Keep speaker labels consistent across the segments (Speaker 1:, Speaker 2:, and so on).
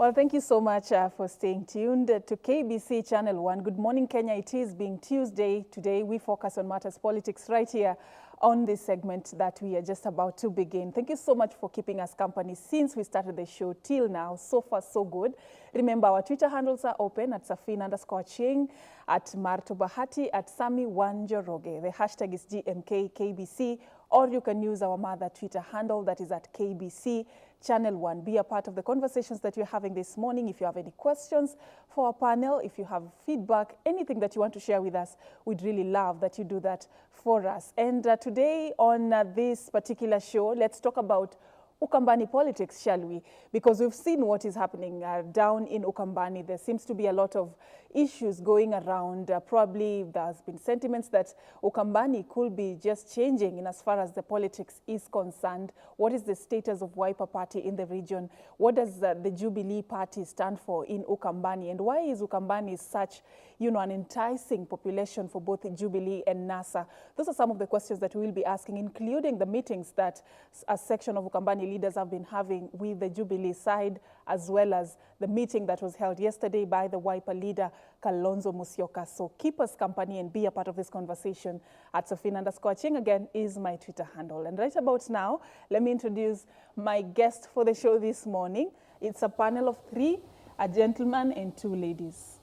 Speaker 1: Well, thank you so much for staying tuned to KBC Channel 1. Good morning, Kenya. It is being Tuesday. Today, we focus on matters politics right here on this segment that we are just about to begin. Thank you so much for keeping us company since we started the show till now. So far, so good. Remember, our Twitter handles are open at Safin_Ching, at Marto Bahati, at Sami Wanjoroge. The hashtag is GMKKBC, or you can use our mother Twitter handle that is at KBC Channel 1. Be a part of the conversations that we're having this morning. If you have any questions for our panel, if you have feedback, anything that you want to share with us, we'd really love that you do that for us. And today on this particular show, let's talk about Ukambani politics, shall we? Because we've seen what is happening down in Ukambani. There seems to be a lot of issues going around. Probably there's been sentiments that Ukambani could be just changing in as far as the politics is concerned. What is the status of Wiper Party in the region? What does the Jubilee Party stand for in Ukambani? And why is Ukambani such, an enticing population for both Jubilee and NASA? Those are some of the questions that we'll be asking, including the meetings that a section of Ukambani leaders have been having with the Jubilee side, as well as the meeting that was held yesterday by the Wiper leader, Kalonzo Musyoka. So keep us company and be a part of this conversation. At Safin_Ching again is my Twitter handle. And right about now, let me introduce my guest for the show this morning. It's a panel of 3, a gentleman and 2 ladies.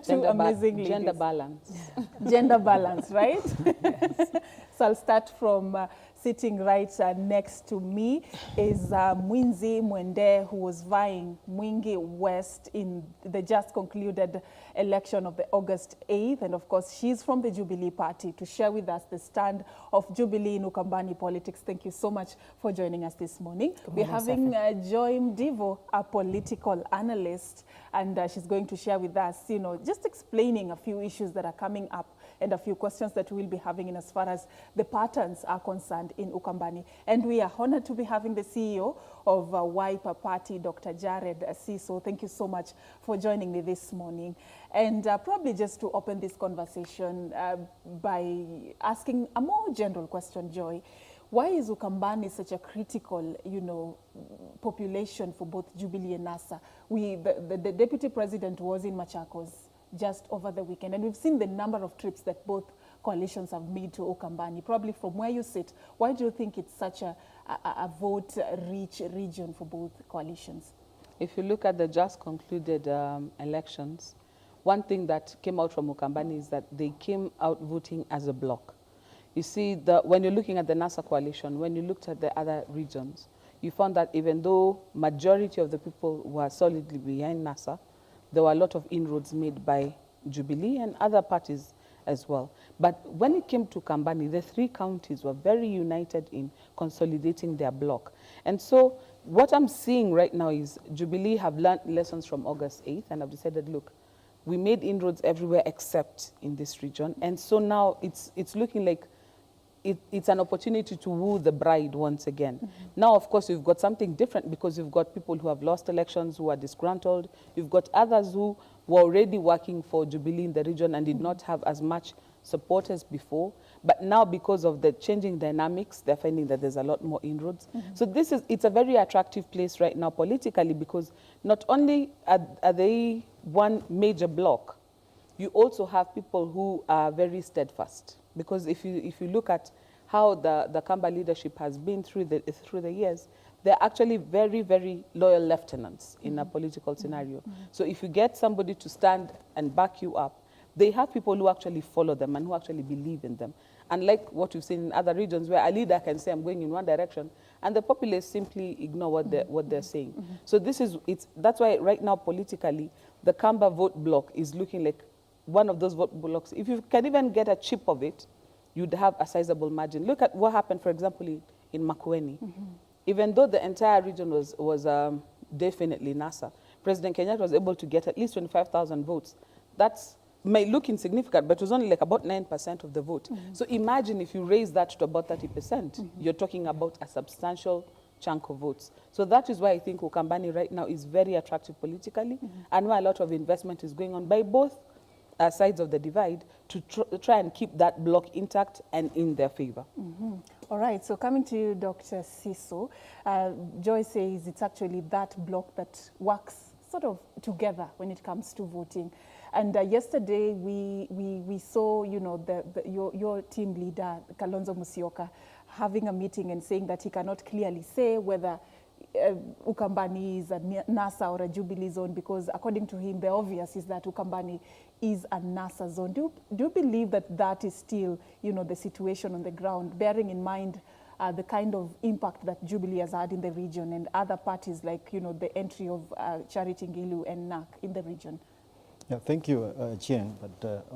Speaker 1: Two amazing ladies.
Speaker 2: Gender balance.
Speaker 1: Gender balance, right? Yes. So I'll start from sitting right next to me is Mwinzi Mwende, who was vying Mwingi West in the just concluded election of the August 8th. And of course, she's from the Jubilee Party to share with us the stand of Jubilee in Ukambani politics. Thank you so much for joining us this morning. We're having Joy Mdivo, a political analyst, and she's going to share with us, just explaining a few issues that are coming up and a few questions that we'll be having in as far as the patterns are concerned in Ukambani. And we are honored to be having the CEO of Wiper Party, Dr. Jared Siso. Thank you so much for joining me this morning. And probably just to open this conversation by asking a more general question, Joy. Why is Ukambani such a critical, population for both Jubilee and NASA? The deputy president was in Machakos just over the weekend, and we've seen the number of trips that both coalitions have made to Ukambani. Probably from where you sit, why do you think it's such a vote-rich region for both coalitions?
Speaker 2: If you look at the just concluded elections, one thing that came out from Ukambani is that they came out voting as a bloc. You see, when you're looking at the NASA coalition, when you looked at the other regions, you found that even though majority of the people were solidly behind NASA, there were a lot of inroads made by Jubilee and other parties as well. But when it came to Ukambani, the 3 counties were very united in consolidating their bloc. And so what I'm seeing right now is Jubilee have learned lessons from August 8th and have decided, look, we made inroads everywhere except in this region. And so now it's looking like it's an opportunity to woo the bride once again. Now, of course, you've got something different because you've got people who have lost elections, who are disgruntled. You've got others who were already working for Jubilee in the region and did not have as much support as before. But now, because of the changing dynamics, they're finding that there's a lot more inroads. So it's a very attractive place right now politically, because not only are they one major bloc, you also have people who are very steadfast. Because if you look at how the Kamba leadership has been through the years, they're actually very, very loyal lieutenants in a political scenario. So if you get somebody to stand and back you up, they have people who actually follow them and who actually believe in them. Unlike what we've seen in other regions where a leader can say, I'm going in one direction, and the populace simply ignore what they're saying. So that's why right now politically, the Kamba vote block is looking like one of those vote blocks. If you can even get a chip of it, you'd have a sizable margin. Look at what happened, for example, in Makueni. Even though the entire region was definitely NASA, President Kenyatta was able to get at least 25,000 votes. That may look insignificant, but it was only like about 9% of the vote. So imagine if you raise that to about 30%, you're talking about a substantial chunk of votes. So that is why I think Ukambani right now is very attractive politically, and why a lot of investment is going on by both sides of the divide to try and keep that bloc intact and in their favor.
Speaker 1: All right, so coming to you, Dr. Siso, Joy says it's actually that block that works sort of together when it comes to voting. And yesterday we saw, you know, your team leader, Kalonzo Musyoka, having a meeting and saying that he cannot clearly say whether Ukambani is a NASA or a Jubilee zone, because according to him, the obvious is that Ukambani is a NASA zone. Do you believe that that is still, you know, the situation on the ground, bearing in mind the kind of impact that Jubilee has had in the region and other parties like, you know, the entry of Charity Ngilu and NAC in the region?
Speaker 3: Yeah, thank you, Chien. But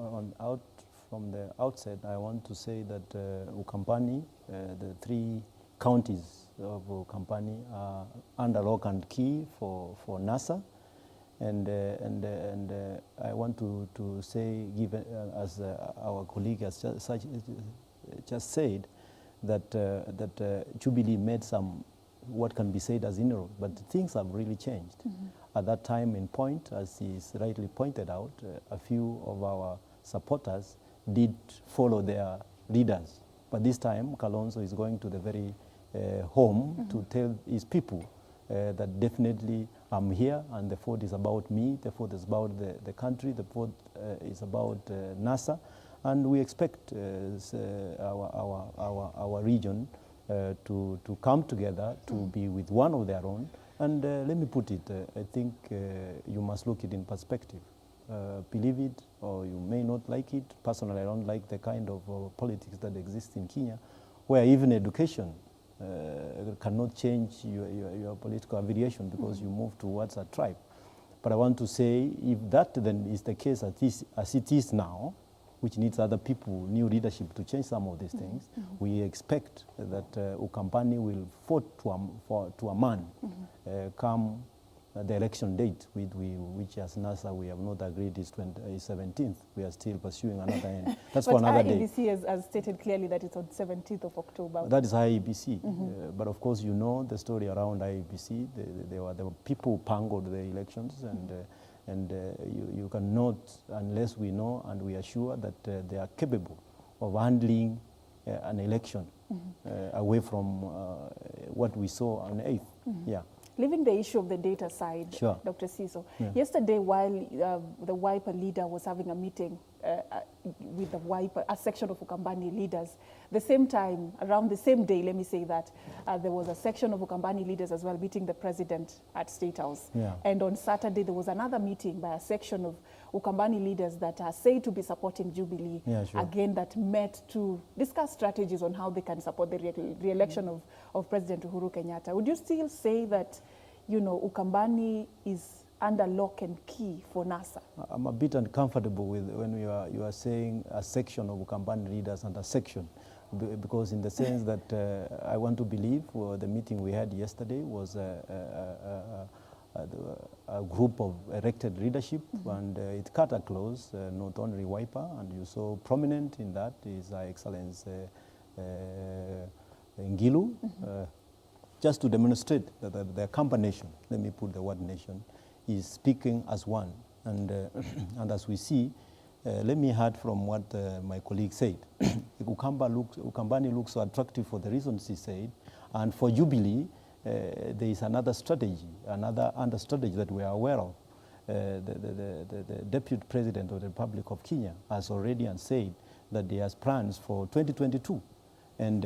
Speaker 3: from the outset, I want to say that Ukambani, the 3 counties of Ukambani are under lock and key for NASA, and I want to say, given as our colleague has just said, that Jubilee made some what can be said as inroads, but things have really changed. At that time in point, as is rightly pointed out, a few of our supporters did follow their leaders, but this time Kalonzo is going to the very home to tell his people that definitely I'm here and the vote is about me, the vote is about the country, the vote is about NASA, and we expect our region to come together to be with one of their own. And let me put it, I think you must look it in perspective. Believe it or you may not like it. Personally, I don't like the kind of politics that exists in Kenya, where even education cannot change your political affiliation because you move towards a tribe. But I want to say, if that then is the case as it is now, which needs other people, new leadership to change some of these things, we expect that Ukambani will vote to a man come the election date, which as NASA we have not agreed is 17th. We are still pursuing another end. That's for another day.
Speaker 1: But IEBC has stated clearly that it's on 17th of October.
Speaker 3: That is IEBC. But of course, you know the story around IEBC. There were people who pangled the elections, and you cannot, unless we know and we are sure that they are capable of handling an election away from what we saw on the 8th. Yeah.
Speaker 1: Leaving the issue of the data side,
Speaker 3: Sure.
Speaker 1: Dr. Siso, yesterday while the Wiper leader was having a meeting with the Wiper, a section of Ukambani leaders, the same time, around the same day, let me say that, there was a section of Ukambani leaders as well meeting the president at State House.
Speaker 3: Yeah.
Speaker 1: And on Saturday, there was another meeting by a section of Ukambani leaders that are said to be supporting Jubilee, again, that met to discuss strategies on how they can support the re-election of President Uhuru Kenyatta. Would you still say that, you know, Ukambani is under lock and key for NASA?
Speaker 3: I'm a bit uncomfortable with when you are saying a section of Ukambani leaders and a section, because in the sense that I want to believe the meeting we had yesterday was a group of elected leadership, and it cut a close, not only Wiper, and you saw prominent in that is Her Excellency Ngilu, just to demonstrate that the combination, let me put the word nation, is speaking as one. And, and as we see, let me add from what my colleague said. Ukambani looks so attractive for the reasons he said, and for Jubilee, there is another strategy, another strategy that we are aware of. The Deputy President of the Republic of Kenya has already said that he has plans for 2022. And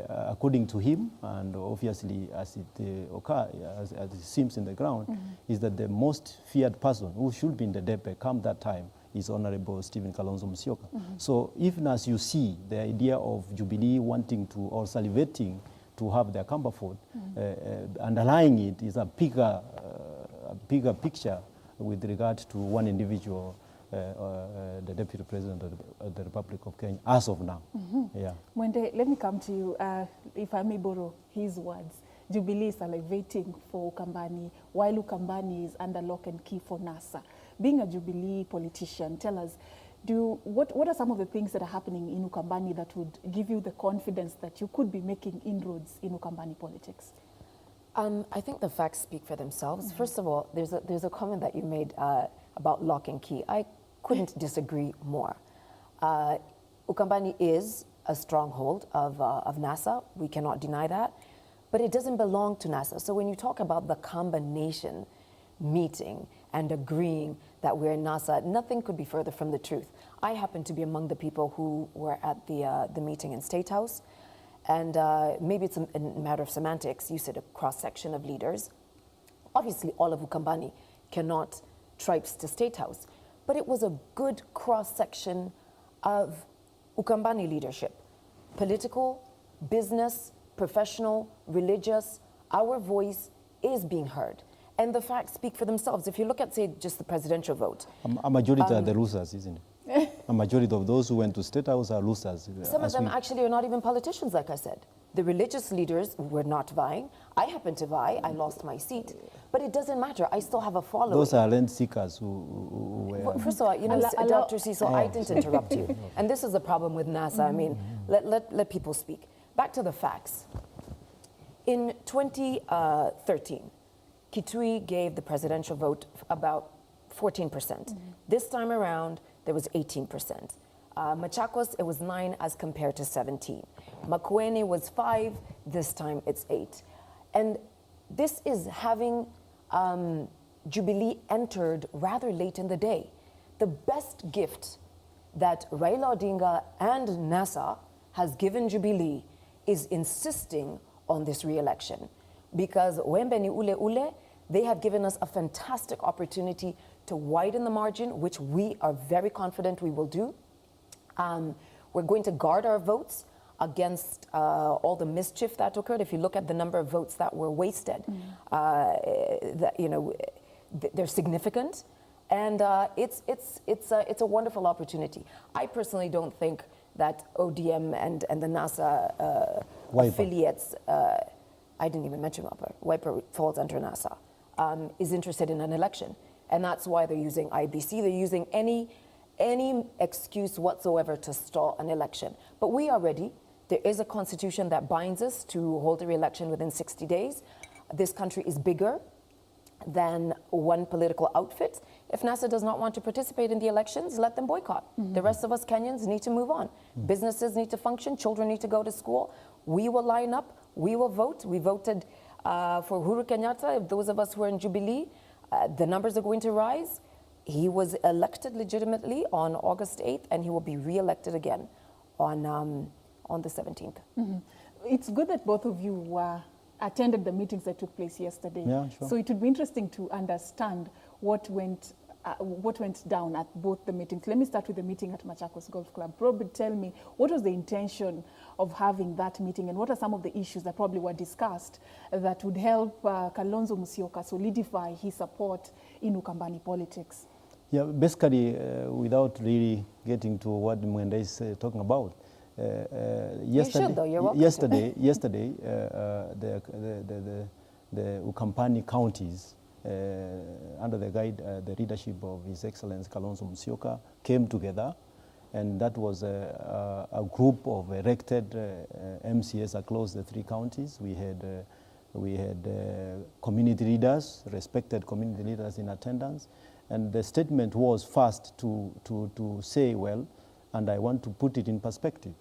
Speaker 3: according to him, and obviously as it seems in the ground, is that the most feared person who should be in the DEPE come that time is Honorable Stephen Kalonzo Musyoka. So even as you see the idea of Jubilee wanting to, or salivating to have their Camberford, underlying it is a bigger picture with regard to one individual, the Deputy President of the Republic of Kenya, as of now. Yeah.
Speaker 1: Mwende, let me come to you, if I may borrow his words. Jubilee is salivating for Ukambani, while Ukambani is under lock and key for NASA. Being a Jubilee politician, tell us, what are some of the things that are happening in Ukambani that would give you the confidence that you could be making inroads in Ukambani politics?
Speaker 4: I think the facts speak for themselves. First of all, there's a comment that you made about lock and key. I couldn't disagree more. Ukambani is a stronghold of NASA. We cannot deny that. But it doesn't belong to NASA. So when you talk about the combination meeting and agreeing that we're in NASA, nothing could be further from the truth. I happen to be among the people who were at the meeting in State House. And maybe it's a matter of semantics. You said a cross-section of leaders. Obviously, all of Ukambani cannot tripes to State House. But it was a good cross-section of Ukambani leadership. Political, business, professional, religious. Our voice is being heard. And the facts speak for themselves. If you look at, say, just the presidential vote.
Speaker 3: A majority are the losers, isn't it? A majority of those who went to State House are losers.
Speaker 4: Some of them actually are not even politicians, like I said. The religious leaders were not vying. I happened to vie. I lost my seat. But it doesn't matter. I still have a following.
Speaker 3: Those are land seekers who were...
Speaker 4: Well, first of all, you know, Dr. Siso, I didn't interrupt you. And this is the problem with NASA. I mean, let people speak. Back to the facts. In 2013, Kitui gave the presidential vote about 14%. This time around, there was 18%. Machakos, it was 9 as compared to 17. Makueni was 5, this time it's 8. And this is having Jubilee entered rather late in the day. The best gift that Raila Odinga and NASA has given Jubilee is insisting on this re-election. Because Wembe ni ule ule, they have given us a fantastic opportunity to widen the margin, which we are very confident we will do. We're going to guard our votes against all the mischief that occurred. If you look at the number of votes that were wasted, they're significant, and it's a wonderful opportunity. I personally don't think that ODM and the NASA affiliates, I didn't even mention Wiper. Wiper falls under NASA, is interested in an election, and that's why they're using IBC. They're using any excuse whatsoever to stall an election. But we are ready. There is a constitution that binds us to hold a re-election within 60 days. This country is bigger than one political outfit. If NASA does not want to participate in the elections, let them boycott. The rest of us Kenyans need to move on. Businesses need to function. Children need to go to school. We will line up. We will vote. We voted for Uhuru Kenyatta. Those of us who are in Jubilee, the numbers are going to rise. He was elected legitimately on August 8th, and he will be re-elected again on the 17th.
Speaker 1: It's good that both of you attended the meetings that took place yesterday.
Speaker 3: Yeah, sure.
Speaker 1: So it would be interesting to understand what went down at both the meetings. Let me start with the meeting at Machakos Golf Club. Probably tell me, what was the intention of having that meeting, and what are some of the issues that probably were discussed that would help Kalonzo Musyoka solidify his support in Ukambani politics?
Speaker 3: Yeah, basically, without really getting to what Mwende is talking about, yesterday, the Ukambani counties, under the leadership of His Excellency Kalonzo Musyoka, came together, and that was a group of elected MCAs across the 3 counties. We had community leaders, respected community leaders in attendance, and the statement was first to say, well, and I want to put it in perspective.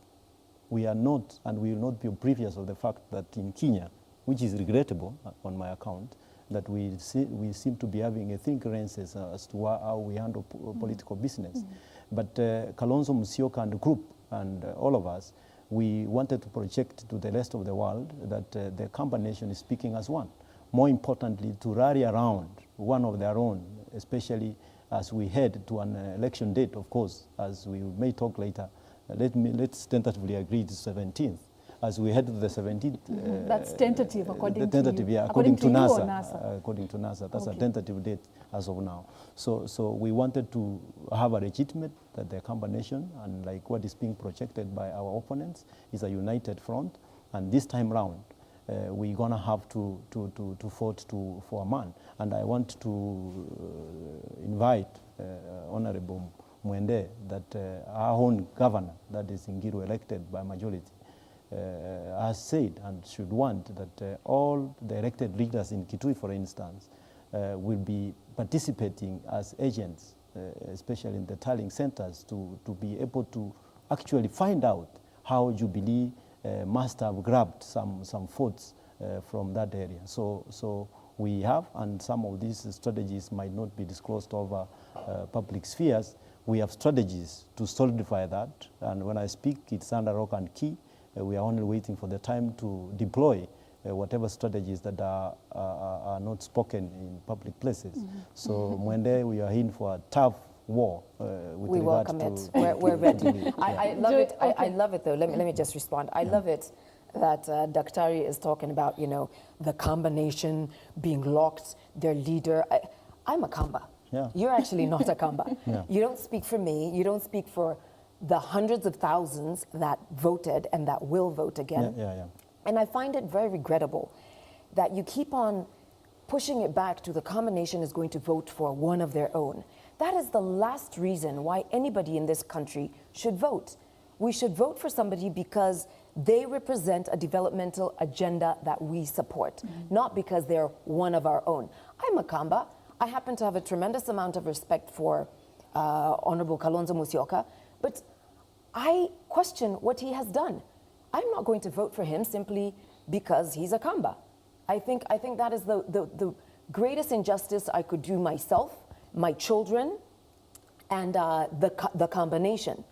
Speaker 3: We are not, and we will not be oblivious of the fact that in Kenya, which is regrettable on my account, that we seem to be having ethnic differences as to how we handle political business. But Kalonzo Musyoka and the group and all of us, we wanted to project to the rest of the world that the Kamba nation is speaking as one. More importantly, to rally around one of their own, especially as we head to an election date, of course, as we may talk later. Let's tentatively agree to 17th. As we head to the 17th...
Speaker 1: That's tentative, according to you?
Speaker 3: Yeah, according to NASA. According to NASA, that's a tentative date as of now. So we wanted to have a legitimate that the Kamba nation, and like what is being projected by our opponents, is a united front. And this time round, we're going to have to vote for a man. And I want to invite Honorable Mwende, that our own governor, that is Ngiru, elected by majority, has said and should want that all the elected leaders in Kitui, for instance, will be participating as agents, especially in the tallying centers, to be able to actually find out how Jubilee must have grabbed some votes from that area. So we have, and some of these strategies might not be disclosed over public spheres. We have strategies to solidify that, and when I speak, it's under rock and key. We are only waiting for the time to deploy whatever strategies that are not spoken in public places. So Mwende, we are in for a tough war with
Speaker 4: we
Speaker 3: regard
Speaker 4: welcome
Speaker 3: to
Speaker 4: it. We're ready.
Speaker 3: Yeah.
Speaker 4: I love it. I love it though. Let me just respond. I love it that Dr.Jared is talking about, you know, the combination being locked, their leader. I'm a Kamba.
Speaker 3: Yeah.
Speaker 4: You're actually not a Kamba.
Speaker 3: Yeah.
Speaker 4: You don't speak for me. You don't speak for the hundreds of thousands that voted and that will vote again.
Speaker 3: Yeah.
Speaker 4: And I find it very regrettable that you keep on pushing it back to the combination is going to vote for one of their own. That is the last reason why anybody in this country should vote. We should vote for somebody because they represent a developmental agenda that we support, not because they're one of our own. I'm a Kamba. I happen to have a tremendous amount of respect for Honorable Kalonzo Musyoka, but I question what he has done. I'm not going to vote for him simply because he's a Kamba. I think that is the greatest injustice I could do myself, my children, and the combination.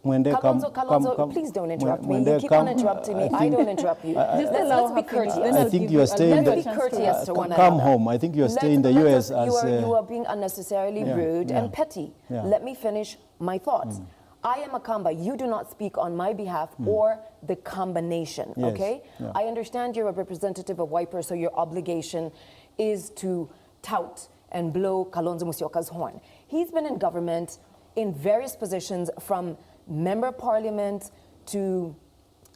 Speaker 3: Mwende,
Speaker 4: Kalonzo, please don't interrupt me.
Speaker 3: Mwende,
Speaker 4: You keep on interrupting me. I don't interrupt you. Let's be courteous.
Speaker 3: I think you are staying.
Speaker 4: Let's be courteous to one
Speaker 3: come
Speaker 4: another.
Speaker 3: home. I think you are staying in the U.S. as
Speaker 4: you are being unnecessarily rude and petty.
Speaker 3: Yeah.
Speaker 4: Let me finish my thoughts. I am a Kamba. You do not speak on my behalf or the combination,
Speaker 3: Yes.
Speaker 4: okay?
Speaker 3: Yeah.
Speaker 4: I understand you're a representative of Wiper, so your obligation is to tout and blow Kalonzo Musyoka's horn. He's been in government in various positions, from member of parliament to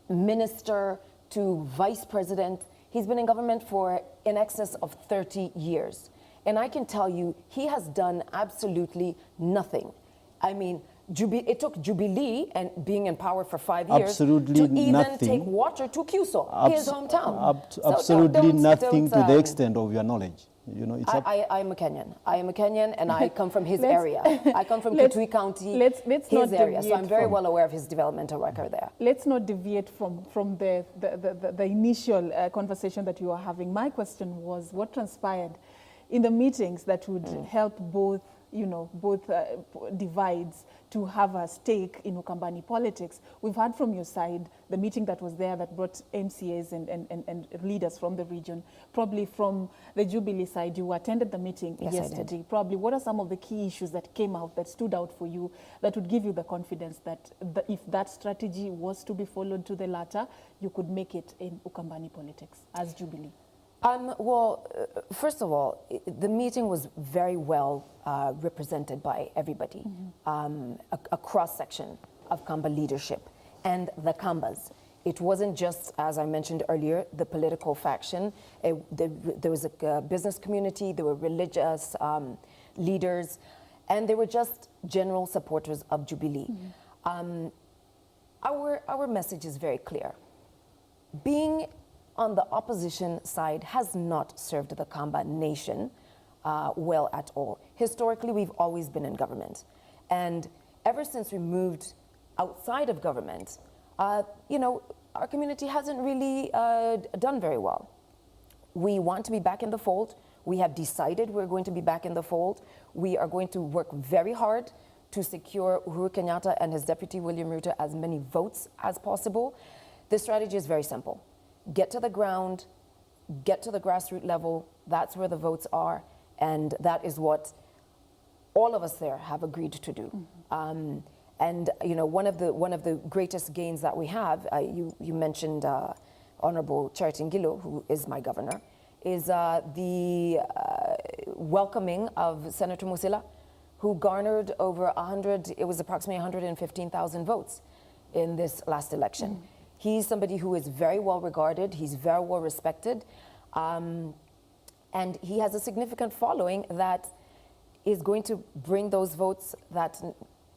Speaker 4: minister to vice president. He's been in government for in excess of 30 years. And I can tell you, he has done absolutely nothing. I mean, it took Jubilee and being in power for 5 years
Speaker 3: Absolutely
Speaker 4: to even
Speaker 3: nothing.
Speaker 4: take water to Kiso, his hometown.
Speaker 3: Absolutely nothing to the extent of your knowledge. You know, it's
Speaker 4: I'm a Kenyan. I am a Kenyan, and I come from his area. I come from
Speaker 1: let's-
Speaker 4: Kitui County,
Speaker 1: let's
Speaker 4: his
Speaker 1: not
Speaker 4: area. So I'm
Speaker 1: deviate
Speaker 4: very
Speaker 1: from-
Speaker 4: well aware of his developmental record there.
Speaker 1: Let's not deviate from the initial conversation that you were having. My question was, what transpired in the meetings that would help both, both divides to have a stake in Ukambani politics? We've heard from your side the meeting that was there that brought MCAs and leaders from the region. Probably from the Jubilee side, you attended the meeting yesterday. Probably, what are some of the key issues that came out, that stood out for you, that would give you the confidence that if that strategy was to be followed to the latter, you could make it in Ukambani politics as Jubilee?
Speaker 4: First of all, the meeting was very well represented by everybody, a cross-section of Kamba leadership and the Kambas. It wasn't just, as I mentioned earlier, the political faction. There was a business community, there were religious leaders, and they were just general supporters of Jubilee. Our message is very clear. Being on the opposition side has not served the Kamba nation well at all. Historically, we've always been in government. And ever since we moved outside of government, our community hasn't really done very well. We want to be back in the fold. We have decided we're going to be back in the fold. We are going to work very hard to secure Uhuru Kenyatta and his deputy, William Ruto, as many votes as possible. The strategy is very simple. Get to the ground, get to the grassroots level. That's where the votes are, and that is what all of us there have agreed to do. And one of the greatest gains that we have, you mentioned Honorable Charity Ngilo, who is my governor, is the welcoming of Senator Musila, who garnered over approximately 115,000 votes in this last election. He's somebody who is very well regarded, he's very well respected, and he has a significant following that is going to bring those votes that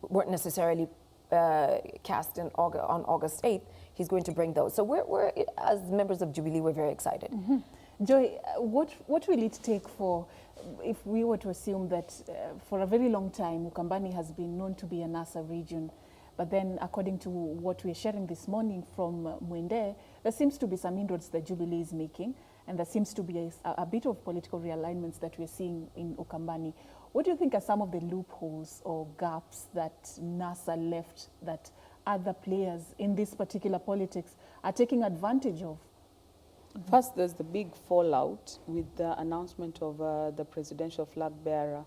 Speaker 4: weren't necessarily cast on August 8th. He's going to bring those. So we're as members of Jubilee, we're very excited.
Speaker 1: Joy, what will it take if we were to assume that for a very long time, Ukambani has been known to be a NASA region, But then, according to what we're sharing this morning from Mwende, there seems to be some inroads that Jubilee is making, and there seems to be a bit of political realignments that we're seeing in Ukambani. What do you think are some of the loopholes or gaps that NASA left that other players in this particular politics are taking advantage of?
Speaker 2: First, there's the big fallout with the announcement of the presidential flag bearer.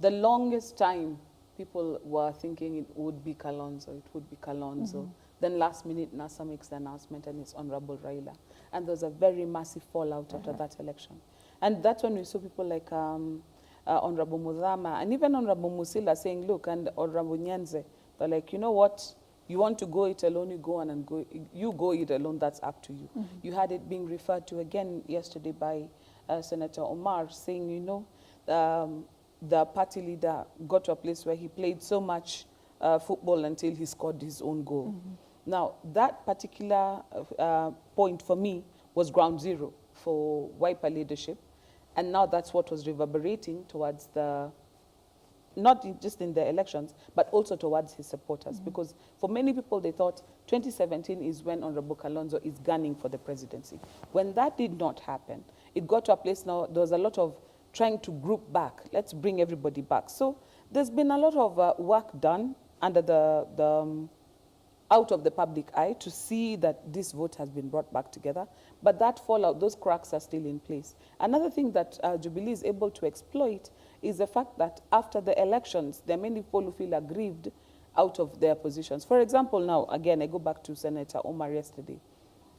Speaker 2: The longest time, people were thinking it would be Kalonzo, Then last minute, NASA makes the announcement and it's Honorable Raila. And there's a very massive fallout after that election. And that's when we saw people like Honorable Mudhama and even Honorable Musila saying, look, and Honorable Nyenze, they're like, you know what? You want to go it alone, you go on and go. You go it alone, that's up to you. You had it being referred to again yesterday by Senator Omar saying, you know, the party leader got to a place where he played so much football until he scored his own goal. Now, that particular point for me was ground zero for Wiper leadership. And now that's what was reverberating towards the, not just in the elections, but also towards his supporters. Because for many people, they thought 2017 is when Honorable Kalonzo is gunning for the presidency. When that did not happen, it got to a place now, there was a lot of trying to group back. Let's bring everybody back. So there's been a lot of work done under out of the public eye to see that this vote has been brought back together. But that fallout, those cracks are still in place. Another thing that Jubilee is able to exploit is the fact that after the elections, there are many people who feel aggrieved out of their positions. For example, now, again, I go back to Senator Omar yesterday.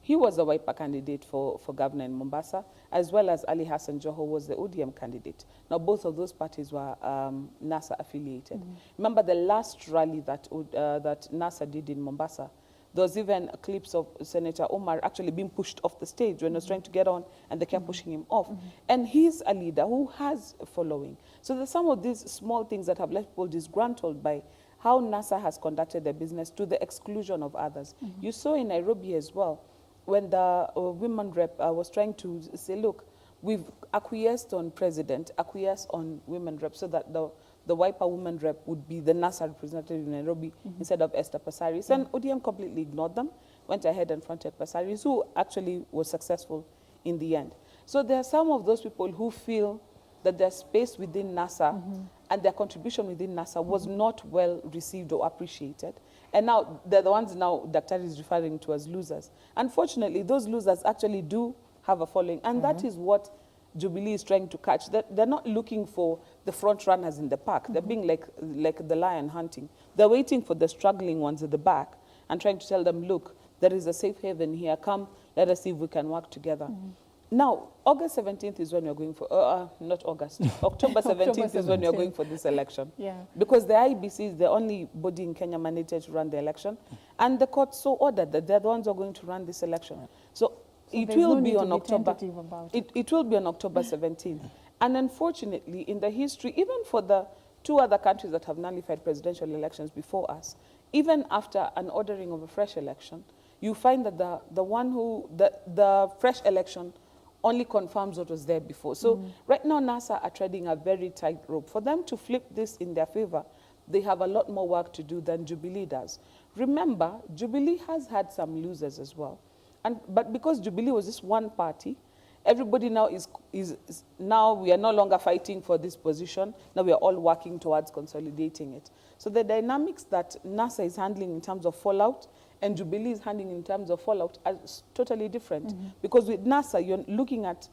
Speaker 2: He was a Wiper candidate for governor in Mombasa, as well as Ali Hassan Joho was the ODM candidate. Now, both of those parties were NASA affiliated. Remember the last rally that NASA did in Mombasa? There was even clips of Senator Omar actually being pushed off the stage when he was trying to get on, and they kept pushing him off. And he's a leader who has a following. So there's some of these small things that have left people disgruntled by how NASA has conducted their business to the exclusion of others. You saw in Nairobi as well, when the women rep was trying to say, look, we've acquiesced on president, acquiesced on women rep, so that the Wiper women rep would be the NASA representative in Nairobi instead of Esther Passaris. And ODM completely ignored them, went ahead and fronted Passaris, who actually was successful in the end. So there are some of those people who feel that their space within NASA and their contribution within NASA was not well received or appreciated. And now they're the ones now Dr. is referring to as losers. Unfortunately, those losers actually do have a following. And that is what Jubilee is trying to catch. They're not looking for the front runners in the pack. They're being like the lion hunting. They're waiting for the struggling ones at the back and trying to tell them, look, there is a safe haven here. Come, let us see if we can work together. Now, August 17th is when we're going for, not August, October 17th is when we're going for this election. Because the IBC is the only body in Kenya mandated to run the election. And the court so ordered that they're the ones who are going to run this election. So it will be on October. It will be on October 17th. And unfortunately, in the history, even for the two other countries that have nullified presidential elections before us, even after an ordering of a fresh election, you find that the fresh election only confirms what was there before. So right now, NASA are treading a very tight rope. For them to flip this in their favor, they have a lot more work to do than Jubilee does. Remember, Jubilee has had some losers as well. But because Jubilee was just one party, everybody now now we are no longer fighting for this position. Now we are all working towards consolidating it. So the dynamics that NASA is handling in terms of fallout and Jubilee is handling in terms of fallout are totally different. Because with NASA, you're looking at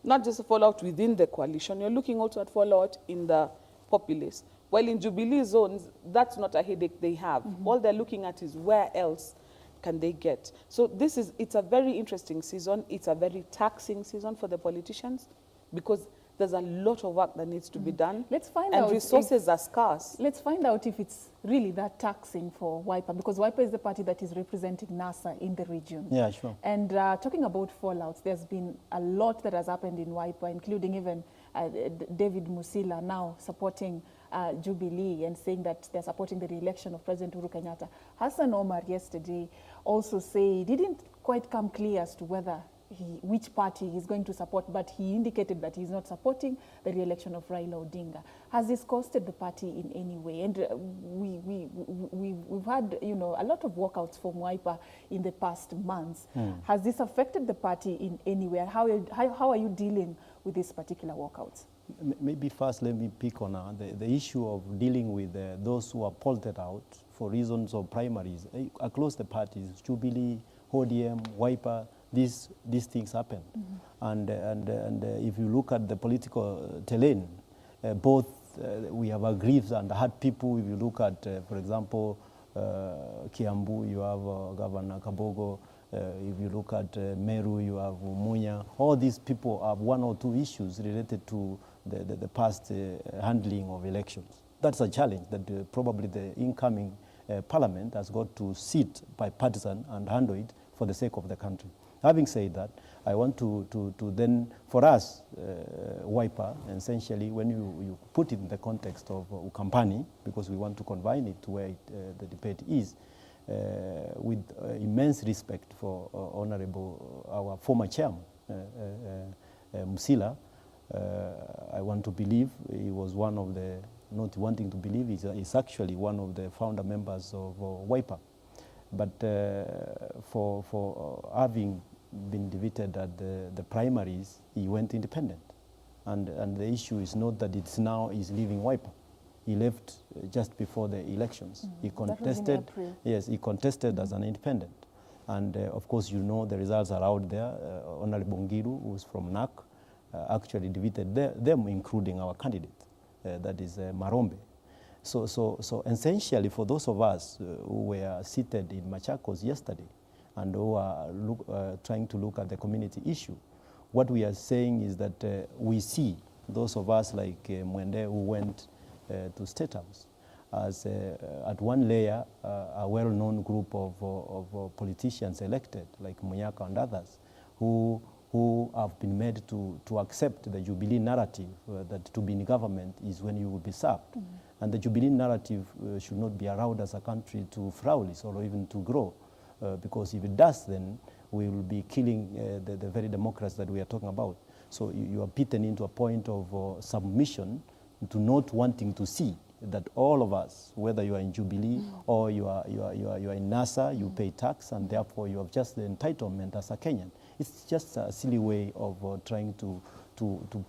Speaker 2: not just a fallout within the coalition, you're looking also at fallout in the populace. While in Jubilee zones, that's not a headache they have. All they're looking at is where else can they get. So it's a very interesting season. It's a very taxing season for the politicians because there's a lot of work that needs to be done.
Speaker 1: Let's find out.
Speaker 2: And resources are scarce.
Speaker 1: Let's find out if it's really that taxing for Wiper, because Wiper is the party that is representing NASA in the region.
Speaker 3: Yeah, sure.
Speaker 1: And talking about fallouts, there's been a lot that has happened in Wiper, including even David Musila now supporting Jubilee and saying that they're supporting the re-election of President Uhuru Kenyatta. Hassan Omar yesterday also said it didn't quite come clear as to whether which party he's going to support, but he indicated that he's not supporting the re-election of Raila Odinga. Has this costed the party in any way? And we've had, you know, a lot of walkouts from Wiper in the past months. Has this affected the party in any way? How are you dealing with these particular walkouts?
Speaker 3: Maybe first let me pick on the issue of dealing with those who are polted out for reasons of primaries. Across the parties, Jubilee, ODM, Wiper, these things happen. And if you look at the political terrain, both we have aggrieved and hurt people. If you look at, for example, Kiambu, you have Governor Kabogo. If you look at Meru, you have Munya. All these people have one or two issues related to the past handling of elections. That's a challenge that probably the incoming parliament has got to sit bipartisan and handle it for the sake of the country. Having said that, I want to then, for us, Wiper, essentially, when you put it in the context of Ukambani, because we want to confine it to where the debate is, with immense respect for Honorable, our former chairman, Musila, I want to believe he was one of the, not wanting to believe, he's actually one of the founder members of Wiper. But for having been defeated at the primaries, he went independent. And the issue is not that it's now he's leaving Wiper. He left just before the elections. He contested, yes, he contested as an independent. And of course, you know, the results are out there. Honorable Ngiru, who's from NAC, actually defeated them, including our candidate, that is Marombe. So essentially, for those of us who were seated in Machakos yesterday and who are trying to look at the community issue, what we are saying is that we see those of us like Mwende who went to State House as at one layer a well-known group of politicians elected like Munyaka and others who have been made to accept the Jubilee narrative that to be in government is when you will be served. And the Jubilee narrative should not be allowed as a country to flourish or even to grow, because if it does, then we will be killing the very democracy that we are talking about. So you are beaten into a point of submission to not wanting to see that all of us, whether you are in Jubilee or you are in NASA, you pay tax, and therefore you have just the entitlement as a Kenyan. It's just a silly way of trying to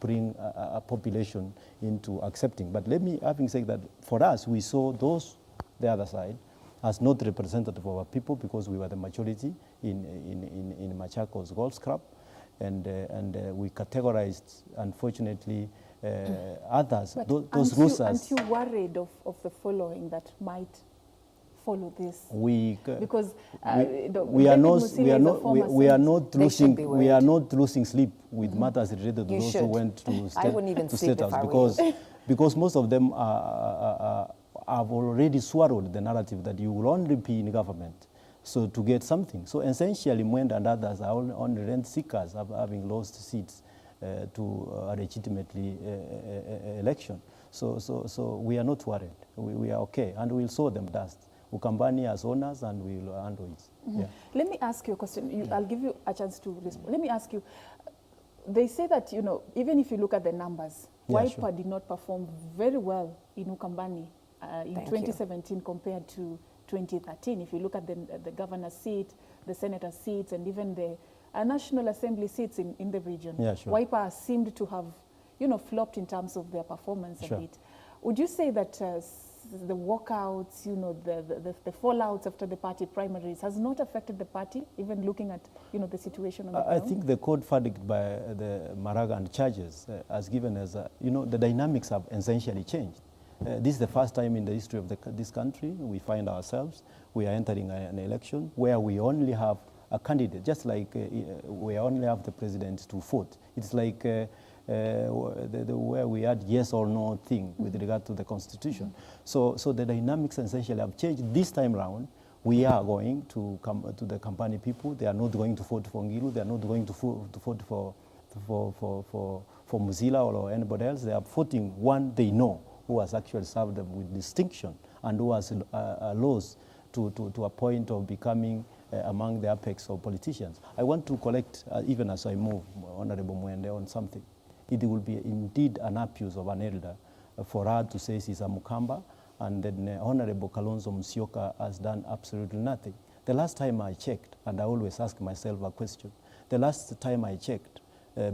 Speaker 3: bring a population into accepting. But let me, having said that, for us, we saw those, the other side, as not representative of our people because we were the majority in Machakos Golf Club, and we categorized, unfortunately, others, those losers.
Speaker 1: Aren't you worried of the following that might follow this?
Speaker 3: Because
Speaker 1: we are not
Speaker 3: losing sleep with matters related to those who went to State House because most of them have already swallowed the narrative that you will only be in government, so to get something. So essentially, Mwende and others are only rent seekers, having lost seats to a legitimately election. So we are not worried. We are okay, and we'll sow them dust. Ukambani as owners, and we'll handle it. Yeah.
Speaker 1: Let me ask you a question. I'll give you a chance to respond. Let me ask you, they say that, you know, even if you look at the numbers, Wiper did not perform very well in Ukambani in 2017 compared to 2013. If you look at the governor's seat, the senator seats, and even the National Assembly seats in the region, Wiper seemed to have, you know, flopped in terms of their performance a bit. Would you say that the walkouts, you know, the fallouts after the party primaries has not affected the party, even looking at, you know, the situation on the ground?
Speaker 3: I think the court verdict by the Maraga and charges has given us, you know, the dynamics have essentially changed. This is the first time in the history of this country we find ourselves, we are entering an election where we only have a candidate, just like we only have the president to vote. It's like where we had yes or no thing with regard to the constitution. So the dynamics essentially have changed. This time round, we are going to come to the company people. They are not going to vote for Ngiru. They are not going to vote for Muzila or anybody else. They are voting one they know, who has actually served them with distinction and who has lost to a point of becoming among the apex of politicians. I want to collect, even as I move, Honorable Mwende, on something. It will be indeed an abuse of an elder for her to say she's a Mukamba, and then Honorable Kalonzo Musyoka has done absolutely nothing. The last time I checked, and I always ask myself a question, the last time I checked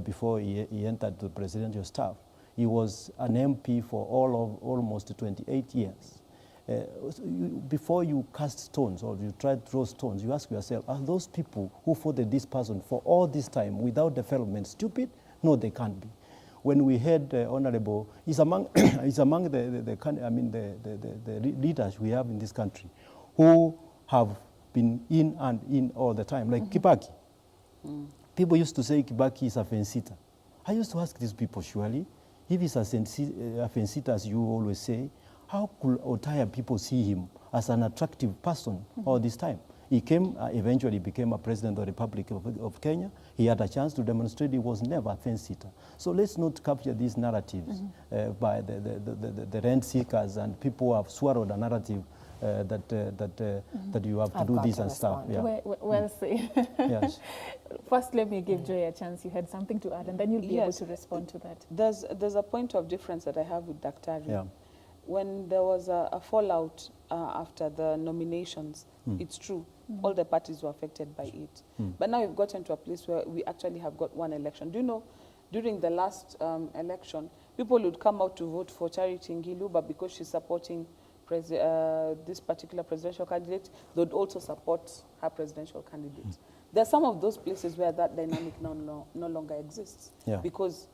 Speaker 3: before he entered the presidential staff, he was an MP for almost 28 years. Before you cast stones or you try to throw stones, you ask yourself, are those people who voted this person for all this time without development stupid? No, they can't be. When we had Honorable, he's among, he's among the leaders we have in this country who have been in and in all the time, like Kibaki. People used to say Kibaki is a fence-sitter. I used to ask these people, surely, if he's a fence-sitter, as you always say, how could Otaia people see him as an attractive person all this time? He came, eventually became a president of the Republic of Kenya. He had a chance to demonstrate he was never a fence-sitter. So let's not capture these narratives by the rent seekers and people who have swallowed a narrative that you have to do this and stuff. Yeah.
Speaker 1: Well said.
Speaker 3: Yes.
Speaker 1: First, let me give Joy a chance. You had something to add, and then you'll be able to respond to that.
Speaker 2: There's a point of difference that I have with Dr.
Speaker 3: Yeah.
Speaker 2: When there was a fallout after the nominations, it's true, all the parties were affected by it. But now we've gotten to a place where we actually have got one election. Do you know, during the last election, people would come out to vote for Charity Ngilu, but because she's supporting this particular presidential candidate, they would also support her presidential candidate. There are some of those places where that dynamic no longer exists, because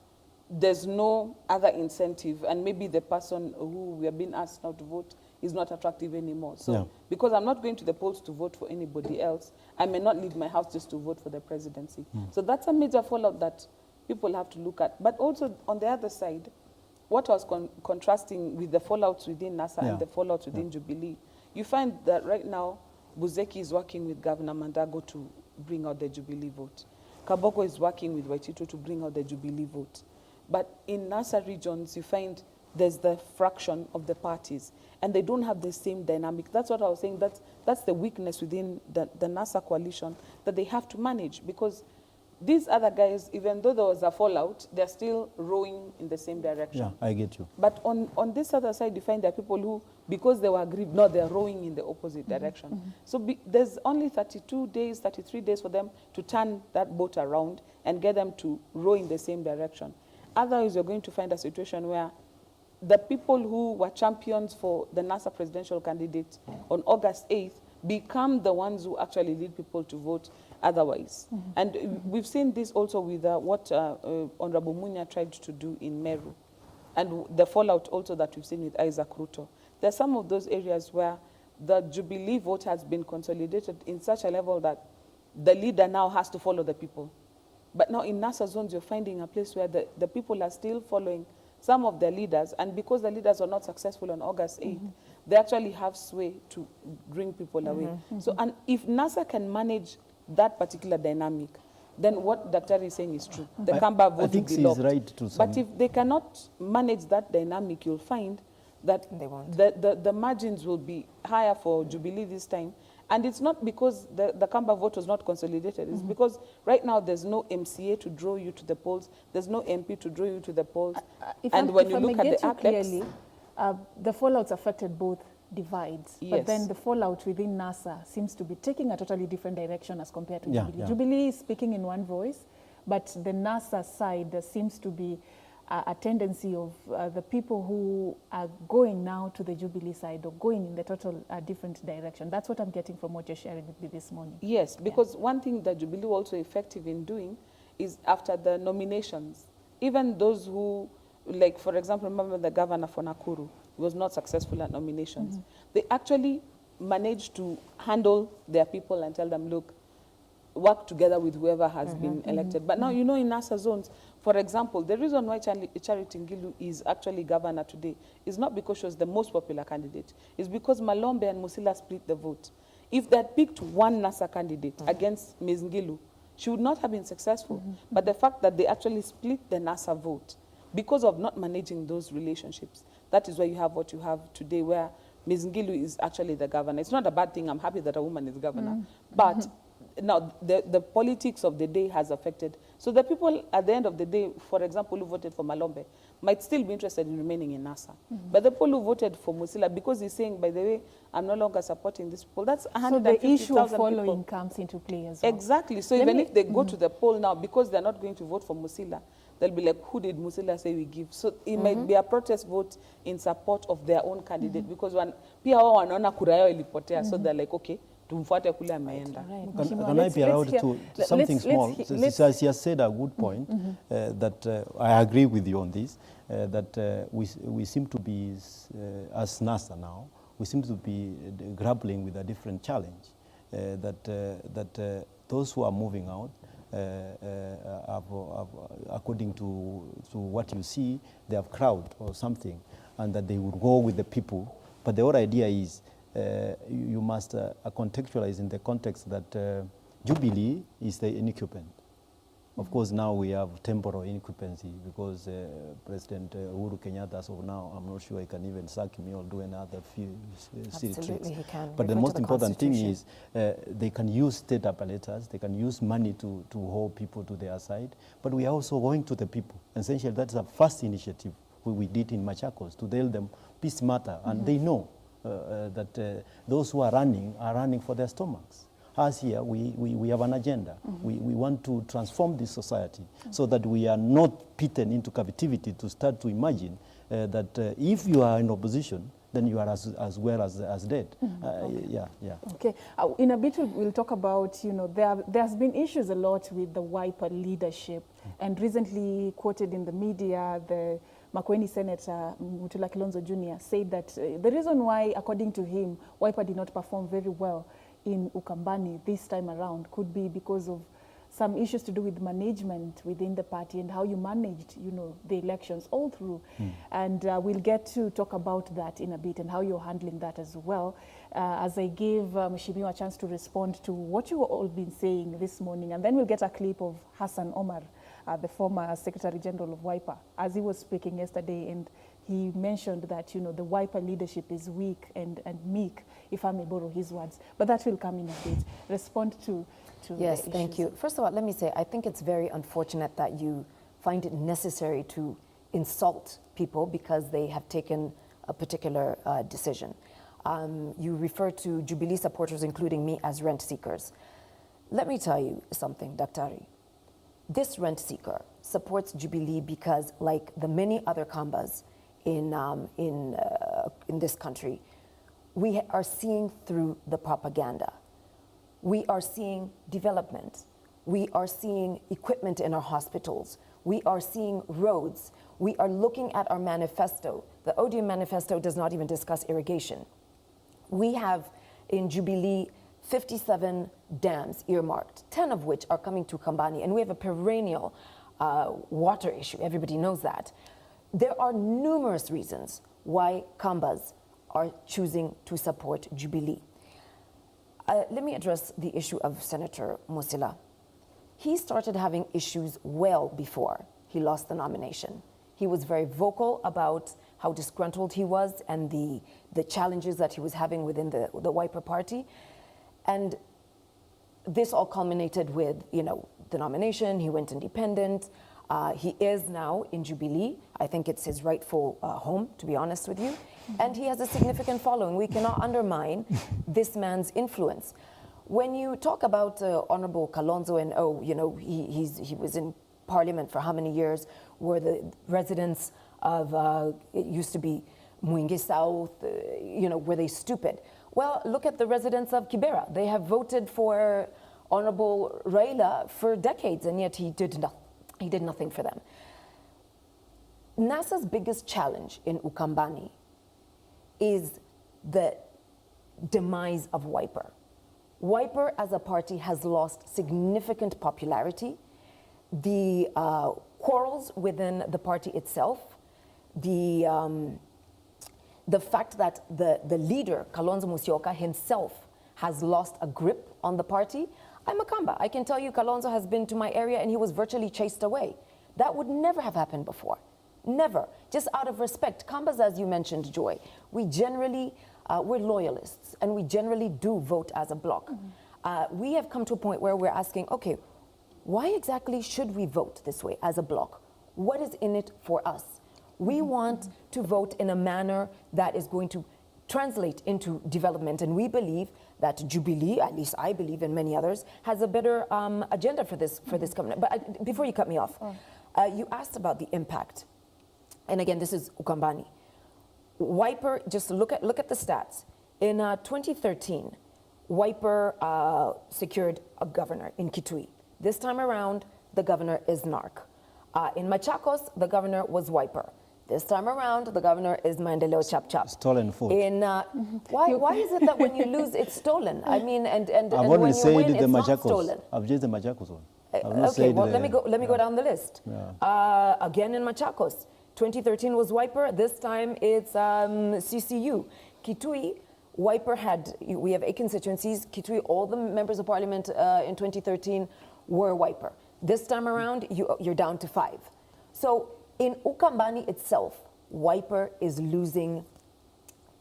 Speaker 2: there's no other incentive, and maybe the person who we are being asked now to vote is not attractive anymore. So because I'm not going to the polls to vote for anybody else, I may not leave my house just to vote for the presidency. So that's a major fallout that people have to look at. But also on the other side, what I was contrasting with the fallouts within NASA and the fallouts within Jubilee, you find that right now, Buzeki is working with Governor Mandago to bring out the Jubilee vote. Kaboko is working with Waitito to bring out the Jubilee vote. But in NASA regions, you find there's the fraction of the parties, and they don't have the same dynamic. That's what I was saying. That's the weakness within the NASA coalition that they have to manage, because these other guys, even though there was a fallout, they're still rowing in the same direction.
Speaker 3: Yeah, I get you.
Speaker 2: But on this other side, you find there are people who, because they were aggrieved, no, they're rowing in the opposite direction. So there's only 32 days, 33 days for them to turn that boat around and get them to row in the same direction. Otherwise, you're going to find a situation where the people who were champions for the NASA presidential candidate on August 8th become the ones who actually lead people to vote otherwise. And we've seen this also with what Honorable Munya tried to do in Meru, and the fallout also that we've seen with Isaac Ruto. There are some of those areas where the Jubilee vote has been consolidated in such a level that the leader now has to follow the people. But now in NASA zones, you're finding a place where the people are still following some of their leaders, and because the leaders are not successful on August 8th, they actually have sway to bring people away. So, and if NASA can manage that particular dynamic, then what Dr. is saying is true. The Kamba vote will be locked.
Speaker 3: Right to some.
Speaker 2: But if they cannot manage that dynamic, you'll find that the margins will be higher for Jubilee this time. And it's not because the Kamba vote was not consolidated. It's because right now there's no MCA to draw you to the polls. There's no MP to draw you to the polls. And when you look at the apex,
Speaker 1: clearly, the fallouts affected both divides.
Speaker 2: Yes.
Speaker 1: But then the fallout within NASA seems to be taking a totally different direction as compared to Jubilee.
Speaker 3: Yeah.
Speaker 1: Jubilee is speaking in one voice, but the NASA side, there seems to be a tendency of the people who are going now to the Jubilee side or going in the total different direction. That's what I'm getting from what you're sharing with me this morning.
Speaker 2: yes, because one thing that Jubilee also effective in doing is after the nominations, even those who, like for example, remember the governor for Nakuru was not successful at nominations. They actually managed to handle their people and tell them, look, work together with whoever has been elected. But now, you know, in NASA zones, for example, the reason why Charity Ngilu is actually governor today is not because she was the most popular candidate. It's because Malombe and Musila split the vote. If they had picked one NASA candidate against Ms. Ngilu, she would not have been successful. But the fact that they actually split the NASA vote because of not managing those relationships, that is why you have what you have today, where Ms. Ngilu is actually the governor. It's not a bad thing. I'm happy that a woman is governor. But now the politics of the day has affected. So the people at the end of the day, for example, who voted for Malombe, might still be interested in remaining in NASA. But the people who voted for Musila, because he's saying, by the way, I'm no longer supporting this poll, that's 150,000
Speaker 1: So the issue of following
Speaker 2: people.
Speaker 1: comes into play as well.
Speaker 2: Exactly. So even if they go to the poll now, because they're not going to vote for Musila, they'll be like, who did Musila say we give? So it might be a protest vote in support of their own candidate, because pia wao wanaona kura yao ilipotea, so they're like, okay, tumfuate kule ameenda.
Speaker 3: Can I be allowed to something small? She has said a good point that I agree with you on this, that we seem to be, as NASA now, we seem to be grappling with a different challenge, that those who are moving out, according to what you see, they have crowd or something, and that they would go with the people. But the whole idea is you must contextualize in the context that Jubilee is the incumbent. Of course, now we have temporal incumbency because President Uhuru Kenyatta, as of now, I'm not sure he can even sack me or do another few silly tricks.
Speaker 4: Absolutely, he can.
Speaker 3: But the most important thing is they can use state apparatus, they can use money to hold people to their side, but we are also going to the people. Essentially, that's the first initiative we did in Machakos, to tell them peace matter, and they know that those who are running for their stomachs. Us here, we have an agenda. We want to transform this society so that we are not beaten into captivity to start to imagine that if you are in opposition, then you are as well as dead. Yeah.
Speaker 1: Okay. In a bit, we'll talk about, there's been issues a lot with the Wiper leadership. And recently quoted in the media, the Makueni Senator Mutula Kilonzo Jr. said that the reason why, according to him, Wiper did not perform very well in Ukambani this time around could be because of some issues to do with management within the party and how you managed, the elections all through. And we'll get to talk about that in a bit and how you're handling that as well. As I gave Mheshimiwa a chance to respond to what you all been saying this morning, and then we'll get a clip of Hassan Omar, the former Secretary General of Wiper, as he was speaking yesterday, and he mentioned that, the Wiper leadership is weak and meek, if I may borrow his words. But that will come in a bit. Respond to
Speaker 4: yes, thank you. First of all, let me say, I think it's very unfortunate that you find it necessary to insult people because they have taken a particular decision. You refer to Jubilee supporters, including me, as rent seekers. Let me tell you something, Daktari. This rent seeker supports Jubilee because, like the many other Kambas in this country, we are seeing through the propaganda. We are seeing development. We are seeing equipment in our hospitals. We are seeing roads. We are looking at our manifesto. The ODM manifesto does not even discuss irrigation. We have in Jubilee 57 dams earmarked, 10 of which are coming to Kambani, and we have a perennial water issue. Everybody knows that. There are numerous reasons why Kambas are choosing to support Jubilee. Let me address the issue of Senator Musila. He started having issues well before he lost the nomination. He was very vocal about how disgruntled he was and the challenges that he was having within the Wiper party. And this all culminated with, the nomination. He went independent. He is now in Jubilee. I think it's his rightful home, to be honest with you. And he has a significant following. We cannot undermine this man's influence. When you talk about Honorable Kalonzo and, he was in Parliament for how many years, were the residents of, it used to be Mwinzi South, were they stupid? Well, look at the residents of Kibera. They have voted for Honorable Raila for decades, and yet he did nothing for them. NASA's biggest challenge in Ukambani is the demise of Wiper. Wiper as a party has lost significant popularity. The quarrels within the party itself, the fact that the leader, Kalonzo Musyoka himself, has lost a grip on the party. I'm a Kamba. I can tell you Kalonzo has been to my area and he was virtually chased away. That would never have happened before. Never. Just out of respect. Kambas, as you mentioned, Joy, we generally we're loyalists, and we generally do vote as a bloc. We have come to a point where we're asking, okay, why exactly should we vote this way as a bloc? What is in it for us? We want to vote in a manner that is going to translate into development, and we believe that Jubilee, at least I believe and many others, has a better agenda for this government. But before you cut me off, you asked about the impact, and again, this is Ukambani. Wiper, just look at the stats. In 2013, Wiper secured a governor in Kitui. This time around, the governor is NARC. In Machakos, the governor was Wiper. This time around, the governor is Maendeleo Chap Chap.
Speaker 3: Stolen food.
Speaker 4: Why is it that when you lose, it's stolen? I mean, and
Speaker 3: I've
Speaker 4: when
Speaker 3: only
Speaker 4: you
Speaker 3: said
Speaker 4: win,
Speaker 3: the
Speaker 4: it's not
Speaker 3: Machakos.
Speaker 4: stolen.
Speaker 3: I've just the Machakos one.
Speaker 4: Okay, well, let me go down the list. Again in Machakos, 2013 was Wiper. This time it's CCU. Kitui, Wiper we have 8 constituencies. Kitui, all the members of parliament in 2013 were Wiper. This time around, you're down to 5. So in Ukambani itself, Wiper is losing,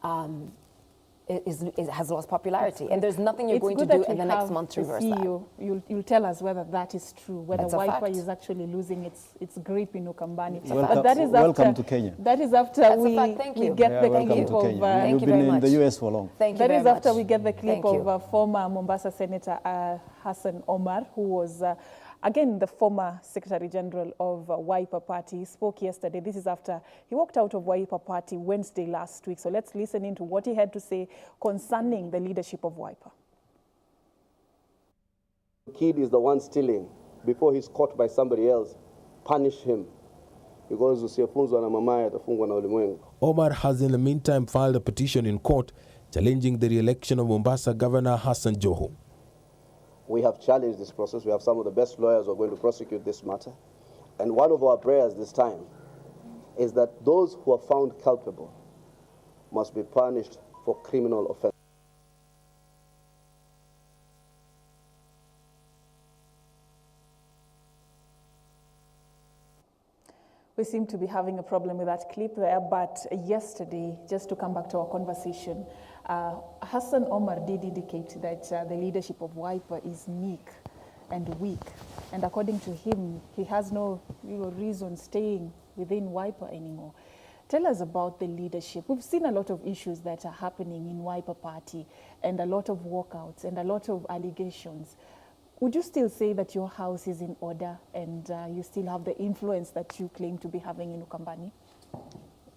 Speaker 4: has lost popularity. And there's nothing you're going to do in the next month to reverse that.
Speaker 1: You'll tell us whether that is true, whether
Speaker 4: That's a
Speaker 1: Wiper
Speaker 4: fact.
Speaker 1: is actually losing its grip in Ukambani.
Speaker 3: Welcome,
Speaker 1: That is
Speaker 3: welcome
Speaker 1: after,
Speaker 3: to Kenya.
Speaker 1: That is after
Speaker 4: That's a
Speaker 1: we,
Speaker 4: fact. Thank
Speaker 1: we
Speaker 4: you.
Speaker 1: get the
Speaker 3: welcome
Speaker 1: clip
Speaker 3: to
Speaker 1: of...
Speaker 3: Kenya.
Speaker 4: Thank
Speaker 3: You've
Speaker 4: you
Speaker 3: been
Speaker 4: very
Speaker 3: in the
Speaker 4: much.
Speaker 3: US for long.
Speaker 4: Thank you
Speaker 1: That
Speaker 4: very
Speaker 1: is after
Speaker 4: much.
Speaker 1: we get the clip
Speaker 4: Thank you.
Speaker 1: of former Mombasa Senator Hassan Omar, who was, again, the former Secretary General of Wiper Party. He spoke yesterday. This is after he walked out of Wiper Party Wednesday last week. So let's listen into what he had to say concerning the leadership of Wiper.
Speaker 5: The kid is the one stealing. Before he's caught by somebody else, punish him. Because usiyefunzwa na mamaye atafungwa na ulimwengu.
Speaker 6: Omar has in the meantime filed a petition in court challenging the re-election of Mombasa Governor Hassan Joho.
Speaker 5: We have challenged this process. We have some of the best lawyers who are going to prosecute this matter. And one of our prayers this time is that those who are found culpable must be punished for criminal offense.
Speaker 1: We seem to be having a problem with that clip there, but yesterday, just to come back to our conversation, Hassan Omar did indicate that the leadership of Wiper is meek and weak. And according to him, he has no reason staying within Wiper anymore. Tell us about the leadership. We've seen a lot of issues that are happening in Wiper Party and a lot of walkouts and a lot of allegations. Would you still say that your house is in order and you still have the influence that you claim to be having in Ukambani?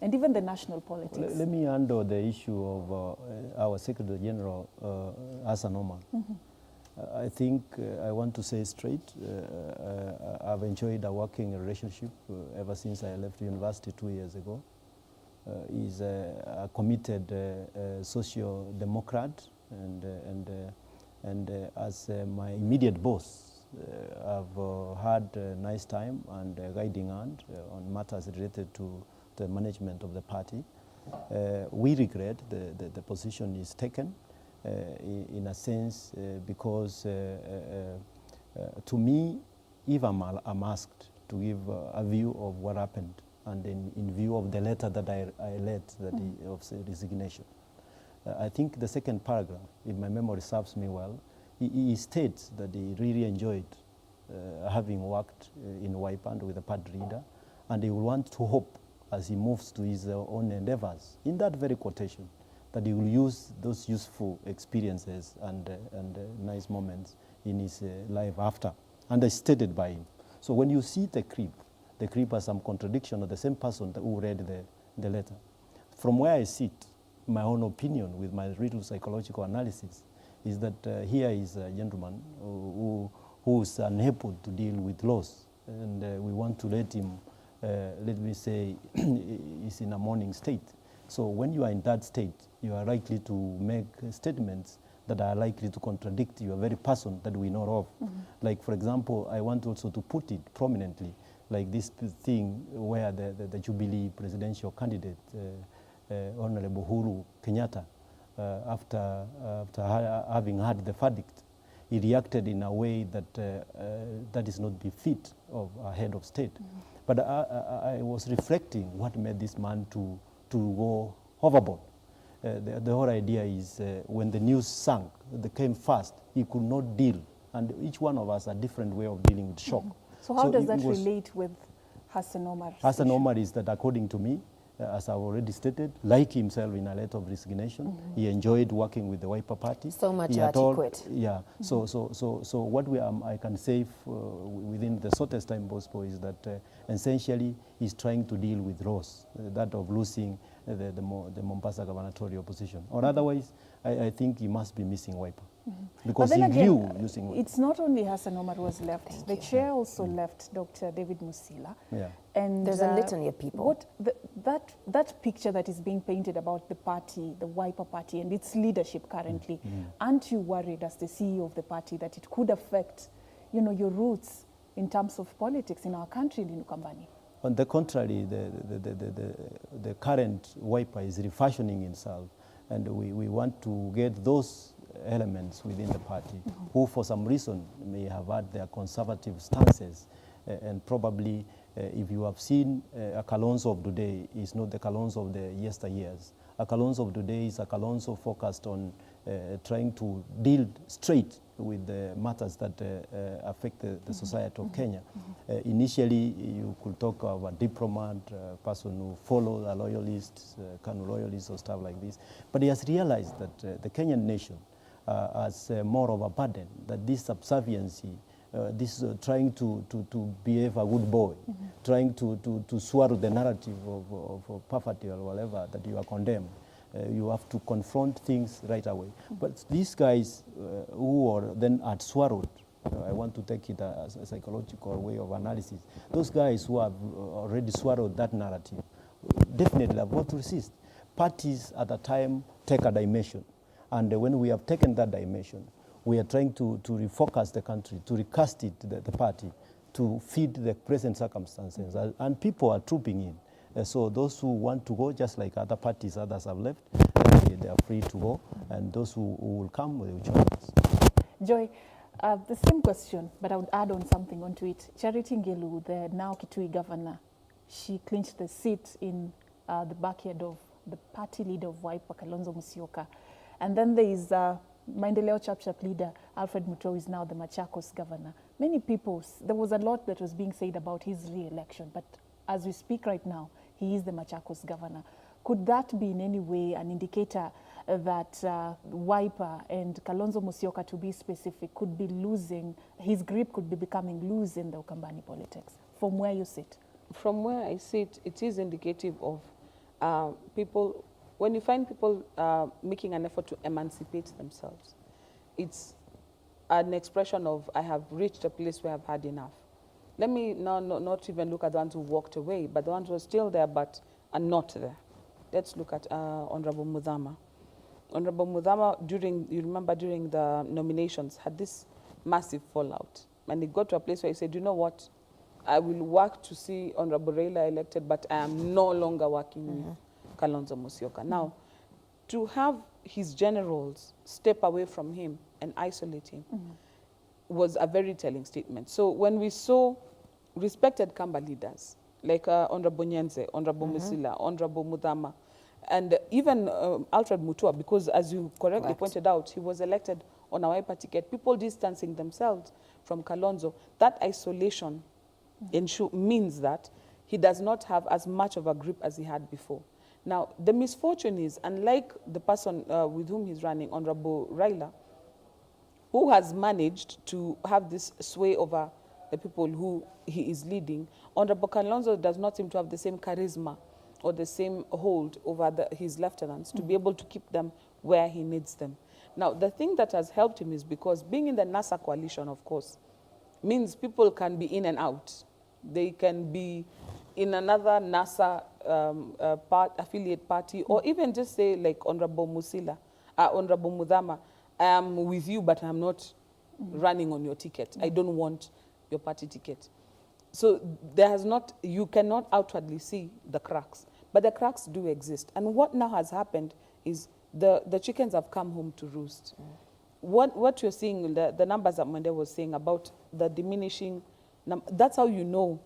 Speaker 1: And even the national politics.
Speaker 3: Let me handle the issue of our Secretary General, Hassan Omar. I think I want to say straight, I've enjoyed a working relationship ever since I left university 2 years ago. He's a committed social democrat and as my immediate boss, I've had a nice time and a guiding hand on matters related to the management of the party. We regret the position is taken in a sense because to me, if I'm asked to give a view of what happened and in view of the letter that I led of resignation, I think the second paragraph, if my memory serves me well, he states that he really enjoyed having worked in Wiper and with the party leader, and he will want to hope as he moves to his own endeavors, in that very quotation, that he will use those useful experiences and nice moments in his life after, and as stated by him. So when you see the clip has some contradiction of the same person who read the letter. From where I sit, my own opinion with my little psychological analysis is that here is a gentleman who's unable to deal with loss, and we want to let him, let me say, is in a mourning state. So when you are in that state, you are likely to make statements that are likely to contradict your very person that we know of. Like, for example, I want also to put it prominently, like this thing where the Jubilee presidential candidate, Honorable Uhuru Kenyatta, after having had the verdict, he reacted in a way that is not befit of a head of state. But I was reflecting what made this man to go overboard. the whole idea is when the news sank, they came fast, he could not deal. And each one of us a different way of dealing with shock.
Speaker 1: So how does
Speaker 3: it
Speaker 1: that
Speaker 3: was-
Speaker 1: relate with Hassan Omar?
Speaker 3: Hassan Omar is that, according to me, as I've already stated, like himself in a letter of resignation, he enjoyed working with the Wiper Party.
Speaker 4: So much
Speaker 3: had
Speaker 4: that he
Speaker 3: all-
Speaker 4: quit.
Speaker 3: Yeah. So what I can say within the shortest time possible is that essentially he's trying to deal with Ross, that of losing the Mombasa gubernatorial position. Or otherwise, I think he must be missing Wiper. Because
Speaker 1: But
Speaker 3: he
Speaker 1: then
Speaker 3: grew
Speaker 1: again,
Speaker 3: using Wiper.
Speaker 1: it's not only Hassan Omar who was left. The chair also left, Dr. David Musila.
Speaker 3: Yeah.
Speaker 1: And
Speaker 4: There's a litany of people.
Speaker 1: That picture that is being painted about the party, the Wiper Party, and its leadership currently, aren't you worried as the CEO of the party that it could affect, your roots in terms of politics in our country, in Ukambani?
Speaker 3: On the contrary, the current Wiper is refashioning itself, and we want to get those elements within the party who for some reason may have had their conservative stances, and probably if you have seen a Kalonzo of today is not the Kalonzo of the yesteryears. A Kalonzo of today is a Kalonzo focused on trying to deal straight with the matters that affect the society of Kenya. Initially, you could talk of a diplomat, a person who follows a loyalist, kind of loyalist or stuff like this. But he has realized that the Kenyan nation has more of a burden, that this subserviency, this trying to behave a good boy, trying to swallow the narrative of poverty or whatever that you are condemned. You have to confront things right away. But these guys who are then are swallowed, I want to take it as a psychological way of analysis. Those guys who have already swallowed that narrative definitely have got to resist. Parties at a time take a dimension. And when we have taken that dimension, we are trying to refocus the country, to recast it, the party, to feed the present circumstances. And people are trooping in. So those who want to go, just like other parties, others have left, they are free to go. And those who will come, they will join us.
Speaker 1: Joy, the same question, but I would add on something onto it. Charity Ngelu, the now Kitui governor, she clinched the seat in the backyard of the party leader of Wiper, Kalonzo Musyoka. And then there is Maendeleo Chapchap leader, Alfred Muto, is now the Machakos governor. Many people, there was a lot that was being said about his re-election, but as we speak right now, he is the Machakos governor. Could that be in any way an indicator that Wiper and Kalonzo Musyoka, to be specific, could be losing, his grip could be becoming loose in the Ukambani politics, from where you sit?
Speaker 2: From where I sit, it is indicative of people. When you find people making an effort to emancipate themselves, it's an expression of, I have reached a place where I've had enough. Let me now not even look at the ones who walked away, but the ones who are still there but are not there. Let's look at Honorable Mudhama. Honorable Mudhama, you remember during the nominations, had this massive fallout. And he got to a place where he said, you know what, I will work to see Honorable Raila elected, but I am no longer working with Kalonzo Musyoka. Now, to have his generals step away from him and isolate him was a very telling statement. So when we saw respected Kamba leaders, like Honorable Nyenze, Honorable Musila, Honorable Mudhama, and even Alfred Mutua, because as you correctly pointed out, he was elected on a Wiper ticket, people distancing themselves from Kalonzo, that isolation means that he does not have as much of a grip as he had before. Now, the misfortune is, unlike the person with whom he's running, Honorable Raila, who has managed to have this sway over the people who he is leading, Honorable Kalonzo does not seem to have the same charisma or the same hold over his lieutenants to be able to keep them where he needs them. Now, the thing that has helped him is because being in the NASA coalition, of course, means people can be in and out. They can be in another NASA affiliate party, or even just say like Honorable Honorable Mudhama, I am with you, but I'm not running on your ticket. I don't want your party ticket. So you cannot outwardly see the cracks, but the cracks do exist. And what now has happened is the chickens have come home to roost. What you're seeing, the numbers that Mwende was saying about the diminishing, that's how you know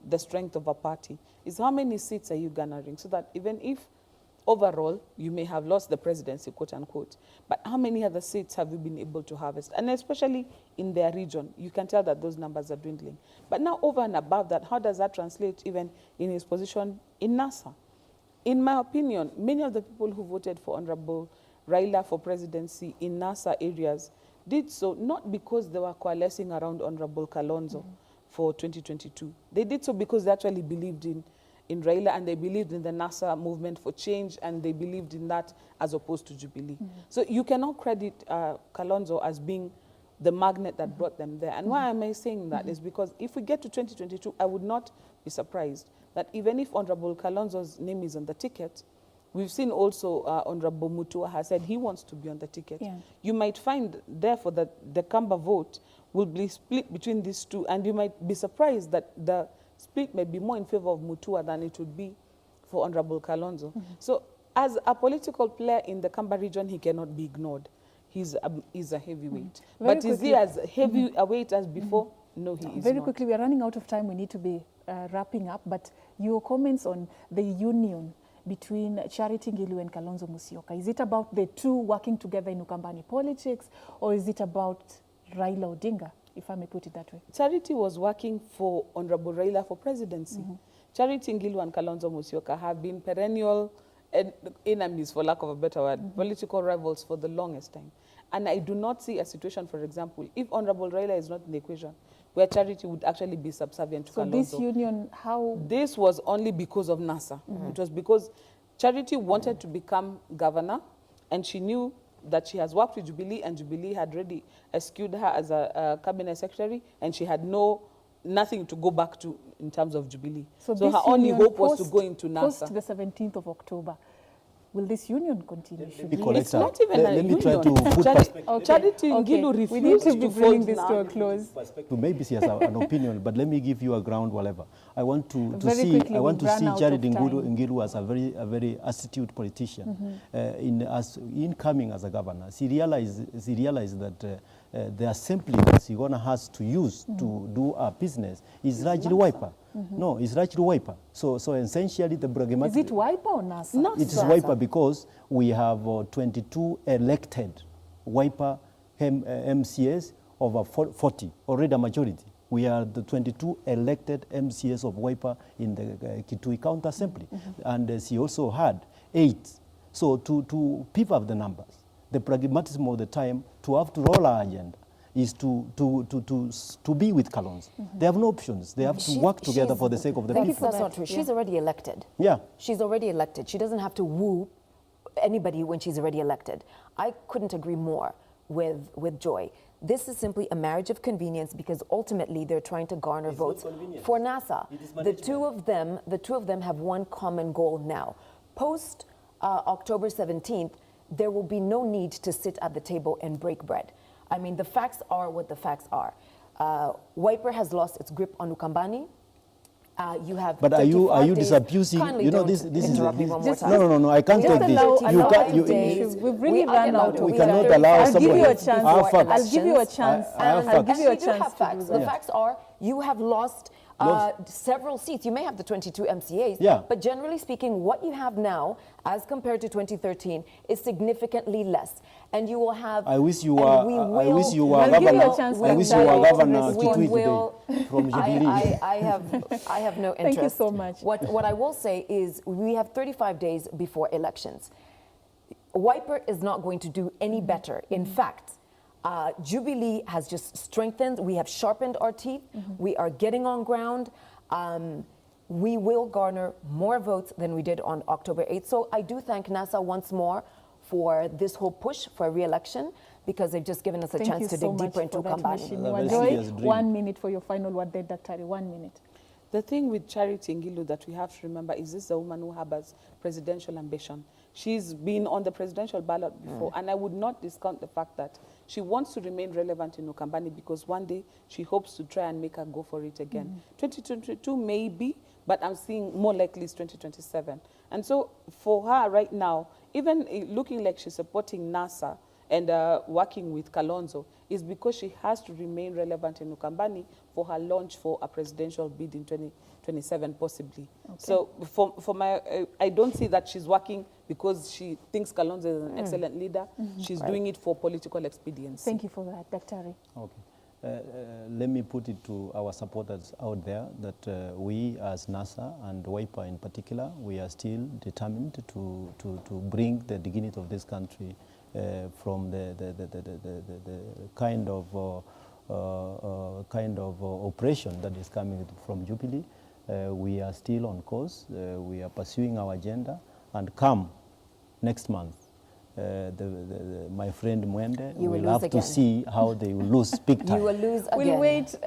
Speaker 2: the strength of a party, is how many seats are you garnering, so that even if overall, you may have lost the presidency, quote unquote, but how many other seats have you been able to harvest? And especially in their region, you can tell that those numbers are dwindling. But now over and above that, how does that translate even in his position in NASA? In my opinion, many of the people who voted for Honorable Raila for presidency in NASA areas did so not because they were coalescing around Honorable Kalonzo for 2022. They did so because they actually believed in Raila, and they believed in the NASA movement for change, and they believed in that as opposed to Jubilee. So you cannot credit Kalonzo as being the magnet that brought them there. And why am I saying that is because if we get to 2022, I would not be surprised that even if Honorable Kalonzo's name is on the ticket, we've seen also Honorable Mutua has said he wants to be on the ticket.
Speaker 1: Yeah.
Speaker 2: You might find, therefore, that the Kamba vote will be split between these two, and you might be surprised that the split may be more in favor of Mutua than it would be for Honorable Kalonzo. So as a political player in the Kamba region, he cannot be ignored. He's a heavyweight.
Speaker 1: Very
Speaker 2: But is he
Speaker 1: quickly.
Speaker 2: as heavy a weight as before? No, he is
Speaker 1: Very
Speaker 2: not.
Speaker 1: quickly, we are running out of time. We need to be wrapping up. But your comments on the union between Charity Ngilu and Kalonzo Musyoka, is it about the two working together in Ukambani politics, or is it about Raila Odinga, if I may put it that way?
Speaker 2: Charity was working for Honorable Raila for presidency. Charity Ngilu and Kalonzo Musyoka have been perennial enemies, for lack of a better word, political rivals for the longest time. And I do not see a situation, for example, if Honorable Raila is not in the equation, where Charity would actually be subservient to
Speaker 1: So
Speaker 2: Kalonzo.
Speaker 1: this union, how?
Speaker 2: This was only because of NASA. It was because Charity wanted to become governor, and she knew that she has worked with Jubilee, and Jubilee had already eschewed her as a cabinet secretary, and she had nothing to go back to in terms of Jubilee. So
Speaker 1: this
Speaker 2: her only
Speaker 1: union
Speaker 2: hope was to go into
Speaker 1: Post
Speaker 2: NASA.
Speaker 1: the 17th of October, will this union continue? Should
Speaker 3: me
Speaker 1: we-
Speaker 3: correct
Speaker 2: It's not even a
Speaker 3: Let me try
Speaker 2: union.
Speaker 3: to put perspective.
Speaker 2: Charity Ngilu
Speaker 1: we need
Speaker 2: refused
Speaker 1: to be
Speaker 2: to
Speaker 1: bringing
Speaker 2: fold
Speaker 1: this to a
Speaker 2: NASA.
Speaker 1: close.
Speaker 3: Maybe she has an opinion, but let me give you a ground, whatever. I want to
Speaker 1: Very
Speaker 3: see.
Speaker 1: quickly,
Speaker 3: I want
Speaker 1: we've
Speaker 3: to see
Speaker 1: run out
Speaker 3: Jared
Speaker 1: of
Speaker 3: Ngilu as a very astute politician. In coming as a governor, she realized that the assembly that she's gonna has to use to do her business is largely wiper. No, it's largely wiper. So essentially the pragmatic.
Speaker 1: Is it Wiper or NASA?
Speaker 2: NASA.
Speaker 3: It is wiper because we have 22 elected wiper MCAs over 40, already a majority. We are the 22 elected MCAs of wiper in the Kitui County Assembly. And she also had 8. So to beef up the numbers, the pragmatism of the time to have to roll our agenda is to be with Kalonzo. They have no options. They have to work together for the sake of the
Speaker 4: That's
Speaker 3: people.
Speaker 4: not true. She's already elected.
Speaker 3: Yeah.
Speaker 4: She's already elected. She doesn't have to woo anybody when she's already elected. I couldn't agree more with Joy. This is simply a marriage of convenience because ultimately they're trying to garner votes for NASA. The two of them have one common goal now. Post October 17th, there will be no need to sit at the table and break bread. I mean, the facts are what the facts are. Wiper has lost its grip on Ukambani. You have.
Speaker 3: But are you
Speaker 4: 35 days.
Speaker 3: disabusing?
Speaker 4: Kindly
Speaker 3: You know,
Speaker 4: don't
Speaker 3: this is
Speaker 4: interrupt me one more time.
Speaker 3: no. I can't
Speaker 1: Just
Speaker 3: take this.
Speaker 1: allow
Speaker 3: You can't.
Speaker 1: 35
Speaker 3: You,
Speaker 1: days. We've really
Speaker 4: We
Speaker 1: run out of
Speaker 3: we
Speaker 1: time.
Speaker 3: cannot allow
Speaker 1: I'll give you a
Speaker 3: somebody.
Speaker 1: chance.
Speaker 3: Our facts.
Speaker 1: I'll give you a chance.
Speaker 3: I have
Speaker 1: I'll give
Speaker 3: facts.
Speaker 1: you a
Speaker 4: And we do
Speaker 1: chance
Speaker 4: have
Speaker 1: to
Speaker 4: facts.
Speaker 1: do
Speaker 4: The
Speaker 1: that.
Speaker 4: facts are you have lost several seats. You may have the 22 MCAs,
Speaker 3: Yeah.
Speaker 4: but generally speaking, what you have now, as compared to 2013, is significantly less. And you will have.
Speaker 3: I wish you
Speaker 4: and
Speaker 3: were.
Speaker 4: we
Speaker 3: I wish you were
Speaker 1: I'll give you a
Speaker 3: governor.
Speaker 1: chance
Speaker 3: I
Speaker 1: to
Speaker 3: wish you were
Speaker 1: dialogue
Speaker 3: governor
Speaker 1: to
Speaker 4: we
Speaker 3: Kitui
Speaker 4: will-
Speaker 3: today from Jubilee.
Speaker 4: I have no interest.
Speaker 1: Thank you so much.
Speaker 4: What I will say is we have 35 days before elections. Wiper is not going to do any better. In fact, Jubilee has just strengthened. We have sharpened our teeth. We are getting on ground. We will garner more votes than we did on October 8th. So I do thank NASA once more for this whole push for re-election because they've just given us a
Speaker 1: Thank you
Speaker 4: chance to
Speaker 1: so
Speaker 4: dig
Speaker 1: much
Speaker 4: deeper into
Speaker 1: for that,
Speaker 4: Kambani.
Speaker 1: Mheshimiwa
Speaker 3: Very
Speaker 1: Joy.
Speaker 3: serious dream.
Speaker 1: 1 minute for your final word there, Dr. 1 minute.
Speaker 2: The thing with Charity Ngilu that we have to remember is this is a woman who harbors presidential ambition. She's been on the presidential ballot before, and I would not discount the fact that she wants to remain relevant in Ukambani because one day she hopes to try and make her go for it again. 2022 maybe, but I'm seeing more likely is 2027. And so for her right now, even looking like she's supporting NASA and working with Kalonzo is because she has to remain relevant in Ukambani for her launch for a presidential bid in 2027 possibly.
Speaker 1: Okay.
Speaker 2: So for my, I don't see that she's working because she thinks Kalonzo is an excellent leader. She's doing it for political expediency.
Speaker 1: Thank you for that, Dr. Jared.
Speaker 3: Okay. Let me put it to our supporters out there that we as NASA and WIPA in particular, we are still determined to bring the dignity of this country from the kind of operation that is coming from Jubilee. We are still on course. We are pursuing our agenda, and come next month, my friend Mwende will have to see how they will lose big time.
Speaker 4: You will lose again.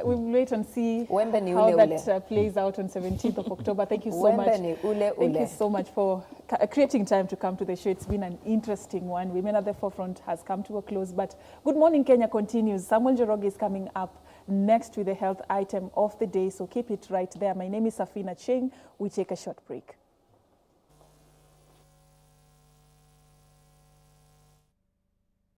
Speaker 1: We'll wait and see how that plays out on 17th of October. Thank you so much. Thank you so much for creating time to come to the show. It's been an interesting one. Women at the Forefront has come to a close, but Good Morning Kenya continues. Samuel Njoroge is coming up next with the health item of the day, so keep it right there. My name is Safina Cheng. We take a short break.